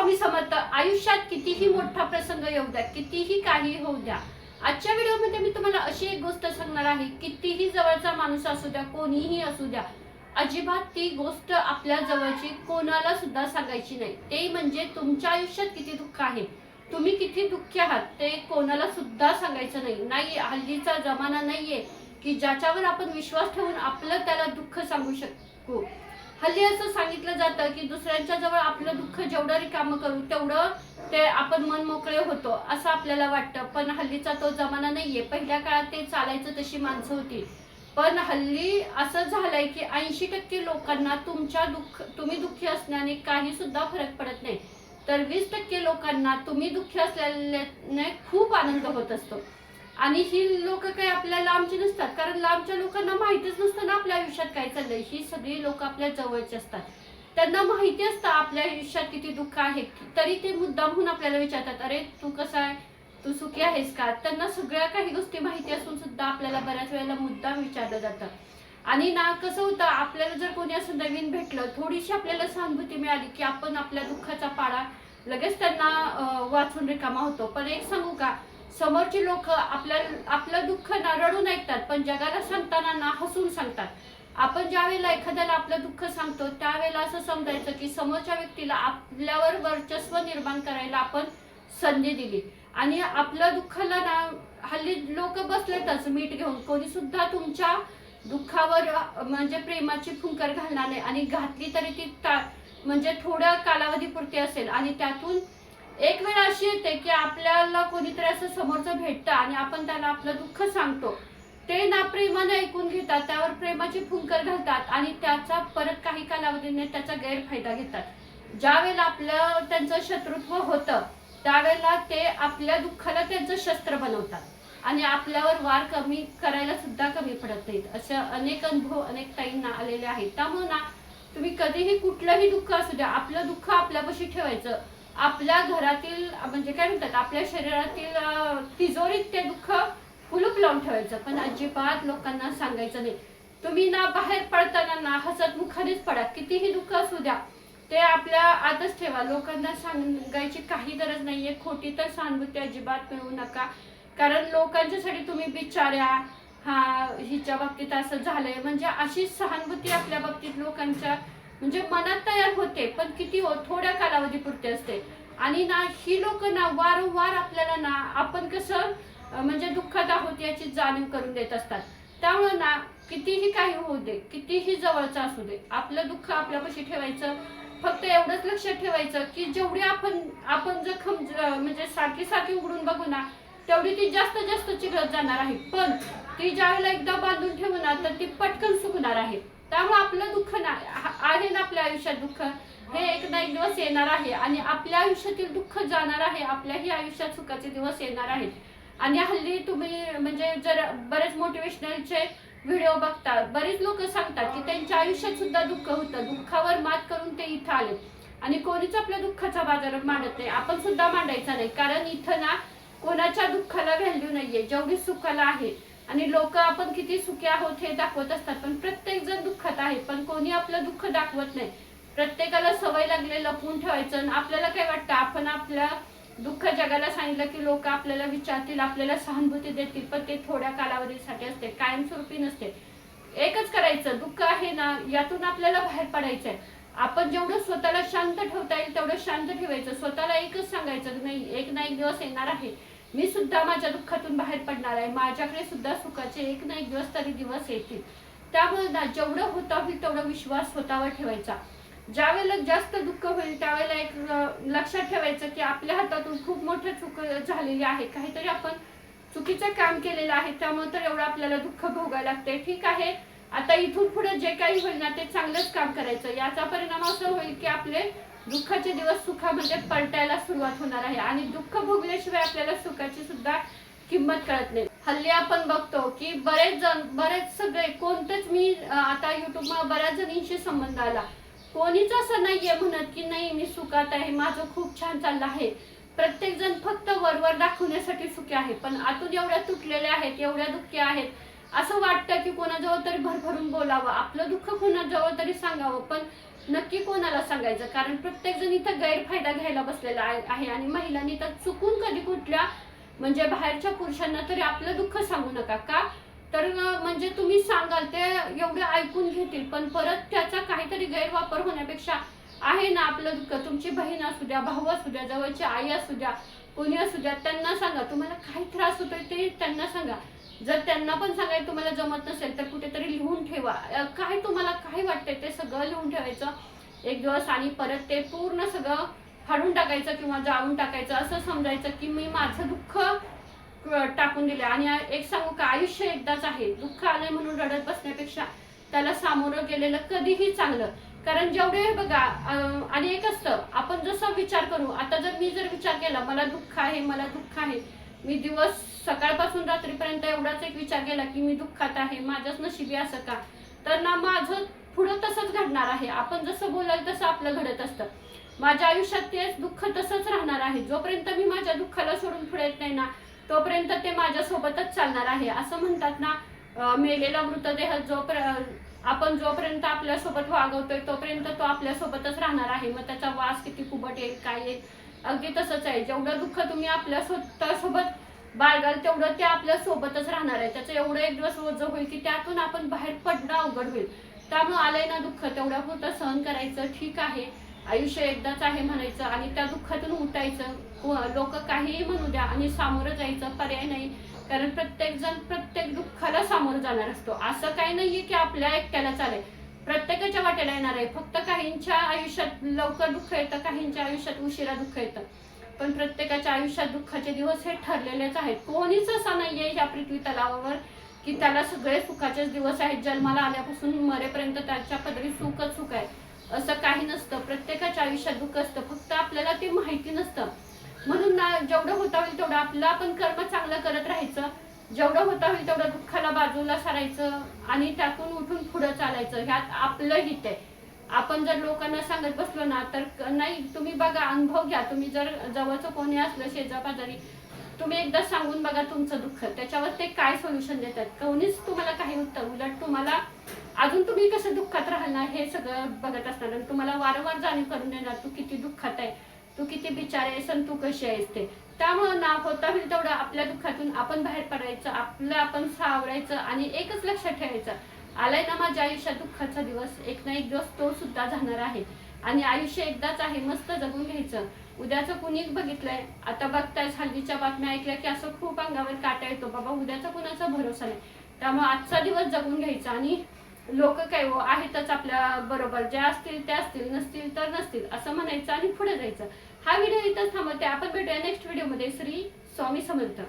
स्वामी समर्थ. आयुष्यात कितीही मोठा प्रसंग येऊ द्या, कितीही काही होऊ द्या, आजच्या व्हिडिओमध्ये मी तुम्हाला अशी एक गोष्ट सांगणार आहे. कितीही जवळचा माणूस असू द्या, कोणीही असू द्या, अजिबात ती गोष्ट आपल्या जवळची कोणाला सुद्धा सांगायची नाही. ते म्हणजे तुमच्या आयुष्यात किती दुःख आहे, तुम्ही किती दुःखी आहात, ते कोणाला सुद्धा सांगायचं नाही. हल्लीचा जमाना नाहीये की ज्याच्यावर आपण विश्वास ठेवून आपलं त्याला दुःख सांगू शकू. हल्ली असं सांगितलं जातं की दुसऱ्यांच्या जवळ आपलं दुःख जेवढं रिकामं करू तेवढं ते आपण मन मोकळे होतो असं आपल्याला वाटतं. पण हल्लीचा तो जमाना नाहीये. पहिल्या काळात ते चालायचं, तशी माणसं होती. पण हल्ली असं झालंय की 80% लोकांना तुम्ही दुःखी असण्याने काही सुद्धा फरक पडत नाही, तर 20% लोकांना तुम्ही दुःखी असल्याने खूप आनंद होत असतो. आणि ही लोक काही आपल्या लांबची नसतात, कारण लांबच्या लोकांना माहितीच नसतं ना आपल्या आयुष्यात काय चाललंय. ही सगळी लोक आपल्या जवळची असतात, त्यांना माहिती असतं आपल्या आयुष्यात किती दुःख आहे, तरी ते मुद्दामहून आपल्याला विचारतात, अरे तू कसा आहे, तू सुखी आहेस का. त्यांना सगळ्या काही गोष्टी माहिती असून सुद्धा आपल्याला बऱ्याच वेळेला मुद्दाम विचारलं जातं. आणि ना कसं होतं, आपल्याला जर कोणी असं नवीन भेटलं, थोडीशी आपल्याला सहानुभूती मिळाली की आपण आपल्या दुःखाचा पाडा लगेच त्यांना वाचून रिकामा होतो. पण एक सांगू का, समोरची लोक आपलं दुःख ना रडून ऐकतात, पण जगाला सांगताना ना हसून सांगतात. आपण ज्यावेळेला एखाद्याला आपलं दुःख सांगतो त्यावेळेला असं समजायचं की समोरच्या व्यक्तीला आपल्यावर वर्चस्व निर्माण करायला आपण संधी दिली. आणि आपलं दुःखाला ना हल्ली लोक बसलेतच मीठ घेऊन. कोणी सुद्धा तुमच्या दुःखावर म्हणजे प्रेमाची फुंकर घालणार नाही, आणि घातली तरी ती म्हणजे थोड्या कालावधीपुरती असेल. आणि त्यातून एक वेळ अशी येते की आपल्याला कोणीतरी असं समोरचं भेटतं आणि आपण त्याला आपलं दुःख सांगतो, ते ना प्रेमाने ऐकून घेतात, त्यावर प्रेमाची फुंकर घालतात आणि त्याचा परत काही कालावधीने त्याचा गैरफायदा घेतात. ज्या वेळेला आपलं त्यांचं शत्रुत्व होतं त्यावेळेला ते आपल्या दुःखाला त्यांचं शस्त्र बनवतात आणि आपल्यावर वार कमी करायला सुद्धा कमी पडत नाहीत. असे अनेक अनुभव अनेक ताईंना आलेले आहेत. त्यामुळे ना तुम्ही कधीही कुठलंही दुःख असू द्या, आपलं दुःख आपल्यापाशी ठेवायचं. आपल्या घरातील म्हणजे काय म्हणतात, आपल्या शरीरातील तिजोरीत ते दुःख कुलूप लावून ठेवायचं, पण अजिबात लोकांना सांगायचं नाही. तुम्ही ना बाहेर पडताना ना हसत मुखानेच पडा. कितीही दुःख असू द्या, ते आपल्या आतच ठेवा. लोकांना सांगायची काही गरज नाहीये. खोटी तर सहानुभूती अजिबात मिळवू नका, कारण लोकांच्यासाठी तुम्ही बिचाऱ्या, हा हिच्या बाबतीत असं झालंय, म्हणजे अशी सहानुभूती आपल्या बाबतीत लोकांच्या म्हणजे मनात तयार होते, पण किती थोड्या कालावधीपुरते असते. आणि ना ही लोक ना वारंवार आपल्याला ना आपण कसं म्हणजे दुःखात आहोत याची जाणीव करून देत असतात. त्यामुळे ना कितीही काही होऊ दे, कितीही जवळचं असू दे, आपलं दुःख आपल्यापाशी ठेवायचं. फक्त एवढंच लक्षात ठेवायचं की जेवढी आपण जखम म्हणजे सारखी सारखी उघडून बघू ना, तेवढी ती जास्त जास्त चिघळत जाणार आहे. पण ती ज्यावेळेला एकदा बांधून ठेवू ना तर ती पटकन सुकणार आहे. त्यामुळे आपलं दुःख ना आहे ना, आपल्या आयुष्यात दुःख हे एक ना एक दिवस येणार आहे आणि आपल्या आयुष्यातील दुःख जाणार आहे. आपल्याही आयुष्यात सुखाचे दिवस येणार आहेत. आणि हल्ली तुम्ही म्हणजे जर बरेच मोटिवेशनलचे व्हिडिओ बघता, बरेच लोक सांगतात की त्यांच्या आयुष्यात सुद्धा दुःख होतं, दुःखावर मात करून ते इथं आले. आणि कोणीच आपल्या दुःखाचा बाजार मांडत नाही, आपण सुद्धा मांडायचा नाही, कारण इथं ना कोणाच्या दुःखाला व्हॅल्यू नाहीये जेवढी सुखाला आहे. आणि लोक आपण किती सुखी आहोत हे दाखवत असतात, पण प्रत्येक जण दुःखात आहे, पण कोणी आपलं दुःख दाखवत नाही. प्रत्येकाला सवय लागले लपवून ठेवायचं. आपल्याला काय वाटतं, आपण आपल्या दुःख जगाला सांगितलं की लोक आपल्याला विचारतील, आपल्याला सहानुभूती देतील, पण ते थोड्या कालावधीसाठी असते, कायमस्वरूपी नसते. एकच करायचं, दुःख आहे ना यातून आपल्याला बाहेर पडायचंय. आपण जेवढं स्वतःला शांत ठेवता येईल तेवढं शांत ठेवायचं. स्वतःला एकच सांगायचं, नाही एक ना एक दिवस येणार आहे, मी सुद्धा माझ्या दुःखातून बाहेर पडणार आहे, माझ्याकडे सुद्धा सुखाचे एक ना एक दिवस तरी दिवस येतील. त्यामुळे ना जेवढं होता होईल तेवढा विश्वास स्वतःवर ठेवायचा. ज्या वेळेला जास्त दुःख होईल त्यावेळेला एक लक्षात ठेवायचं की आपल्या हातातून खूप मोठं चूक झालेली आहे, काहीतरी आपण चुकीचं काम केलेलं आहे, त्यामुळे तर एवढं आपल्याला दुःख भोगायला लागते. ठीक आहे, आता इथून पुढे जे काही होईल ना ते चांगलंच काम करायचं. याचा परिणाम असं होईल की आपले दुःखाचे दिवस सुखामध्ये पलटायला सुरुवात होणार आहे. आणि दुःख भोगल्याशिवाय आपल्याला सुखाची सुद्धा किंमत कळत नाही. हल्ली आपण बघतो की बरेच सगळे कोणतेच, मी आता युट्यूबला बऱ्याच जणींशी संबंध आला, कोणीच असं नाहीये म्हणत की नाही मी सुखात आहे, माझं खूप छान चाललं आहे. प्रत्येक जण फक्त वरवर दाखवण्यासाठी सुखी आहे, पण आतून एवढ्या तुटलेल्या आहेत, एवढ्या दुःखी आहेत. असं वाटतं की कोणाजवळ तरी भरभरून बोलावं, आपलं दुःख कोणाजवळ तरी सांगावं, पण नक्की कोणाला सांगायचं, कारण प्रत्येक जण इथं गैरफायदा घ्यायला बसलेला आहे आणि महिलांनी तर चुकून कधी कुठल्या म्हणजे बाहेरच्या पुरुषांना तरी आपलं दुःख सांगू नका. का तर म्हणजे तुम्ही सांगाल ते एवढे ऐकून घेतील, पण परत त्याचा काहीतरी गैरवापर होण्यापेक्षा आहे ना आपलं दुःख, तुमची बहीण असू द्या, भाऊ असू द्या, जवळची आई असू द्या, कोणी असू द्या, त्यांना सांगा. तुम्हाला काही त्रास होतोय ते त्यांना सांगा. जर त्यांना पण सांगायला तुम्हाला जमत नसेल तर कुठेतरी लिहून ठेवा. काय तुम्हाला काय वाटतंय ते सगळं लिहून ठेवायचं एक दिवस आणि परत ते पूर्ण सगळं फाडून टाकायचं किंवा जाळून टाकायचं. असं समजायचं की मी माझं दुःख टाकून दिले. आणि एक सांगू का, आयुष्य एकदाच आहे. दुःख आलंय म्हणून रडत बसण्यापेक्षा त्याला सामोरं गेलेलं कधीही चांगलं. कारण जेवढे बघा आणि एक असतं आपण जसा विचार करू. आता जर मी विचार केला मला दुःख आहे, मला दुःख आहे, मी दिवस सकाळपासून रात्रीपर्यंत एवढाच एक विचार केला की मी दुःखात आहे, माझ्याच नशिबी असं का, तर ना माझं पुढं तसंच घडणार आहे. आपण जसं बोलाल तसं आपलं घडत असतं. माझ्या आयुष्यात तेच दुःख तसंच राहणार आहे. जोपर्यंत मी माझ्या दुःखाला सोडून पुढे येत नाही ना, तोपर्यंत ते माझ्यासोबतच चालणार आहे. असं म्हणतात ना, मेलेला मृतदेह आपण जोपर्यंत आपल्यासोबत वागवतोय तोपर्यंत तो आपल्यासोबतच राहणार आहे. मग त्याचा वास किती कुबट येईल, काय येईल, अगदी तसंच आहे. जेवढं दुःख तुम्ही आपल्या स्वतःसोबत बाळगाल तेवढं ते आपल्या सोबतच राहणार आहे. त्याचं एवढं एक दिवस ओझं होईल की त्यातून आपण बाहेर पडणं अवघड होईल. त्यामुळे आलंय ना दुःख, तेवढ्या पुरतं सहन करायचं. ठीक आहे, आयुष्य एकदाच आहे म्हणायचं आणि त्या दुःखातून उठायचं. लोक काहीही म्हणू द्या आणि सामोरं जायचं, पर्याय नाही. कारण प्रत्येक जण प्रत्येक दुःखाला सामोरं जाणार असतो. असं काही नाहीये की आपल्या एकट्याला चालेल, प्रत्येकाच्या वाटेला येणार आहे. फक्त काहींच्या आयुष्यात लवकर दुःख येतं, काहींच्या आयुष्यात उशिरा दुःख येतं, पण प्रत्येकाच्या आयुष्यात दुःखाचे दिवस हे ठरलेलेच आहेत. कोणीच असा नाहीये या पृथ्वी तलावावर की त्याला सगळे सुखाचेच दिवस आहेत. जन्माला आल्यापासून मरेपर्यंत त्याच्या पदरी सुखच सुख आहे असं काही नसतं. प्रत्येकाच्या आयुष्यात दुःख असतं, फक्त आपल्याला ते माहिती नसतं. म्हणून ना जेवढं होता होईल तेवढं आपलं आपण कर्म चांगलं करत राहायचं. जेवढं होता होईल तेवढं दुःखाला बाजूला सारायचं आणि त्यातून उठून पुढे चालायचं. ह्यात आपलं हित आहे. आपण जर लोकांना सांगत बसलो ना तर नाही. तुम्ही बघा, अनुभव घ्या. तुम्ही जर जवळचं कोणी असलं शेजापाजारी, तुम्ही एकदा सांगून बघा तुमचं दुःख, त्याच्यावर ते काय सोल्युशन देतात. कोणीच तुम्हाला काही उत्तर, उलट तुम्हाला अजून तुम्ही कसं दुःखात राहणार हे सगळं बघत असणार आणि तुम्हाला वारंवार जाणीव करून देणार तू किती दुःखात आहे, तू किती बिचार आहेस आणि तू कशी आहेस ते. त्यामुळं ना होता होईल तेवढं आपल्या दुःखातून आपण बाहेर पडायचं, आपलं आपण सावरायचं आणि एकच लक्षात ठेवायचं, आलाय ना माझ्या आयुष्यात दुःखाचा दिवस, एक ना एक दिवस तो सुद्धा जाणार आहे. आणि आयुष्य एकदाच आहे, मस्त जगून घ्यायचं. उद्याचं कुणी बघितलंय, आता बघताय हल्लीच्या बातम्या ऐकल्या की असं खूप अंगावर काटा येतो. बाबा उद्याचा कुणाचा भरोसा नाही. त्यामुळे आजचा दिवस जगून घ्यायचा. आणि लोक काय आहेतच आपल्या बरोबर, ज्या असतील त्या असतील, नसतील तर नसतील असं म्हणायचं आणि पुढे जायचं. हा व्हिडिओ इथंच थांबवते. आपण भेटूया नेक्स्ट व्हिडिओमध्ये. श्री स्वामी समर्थ.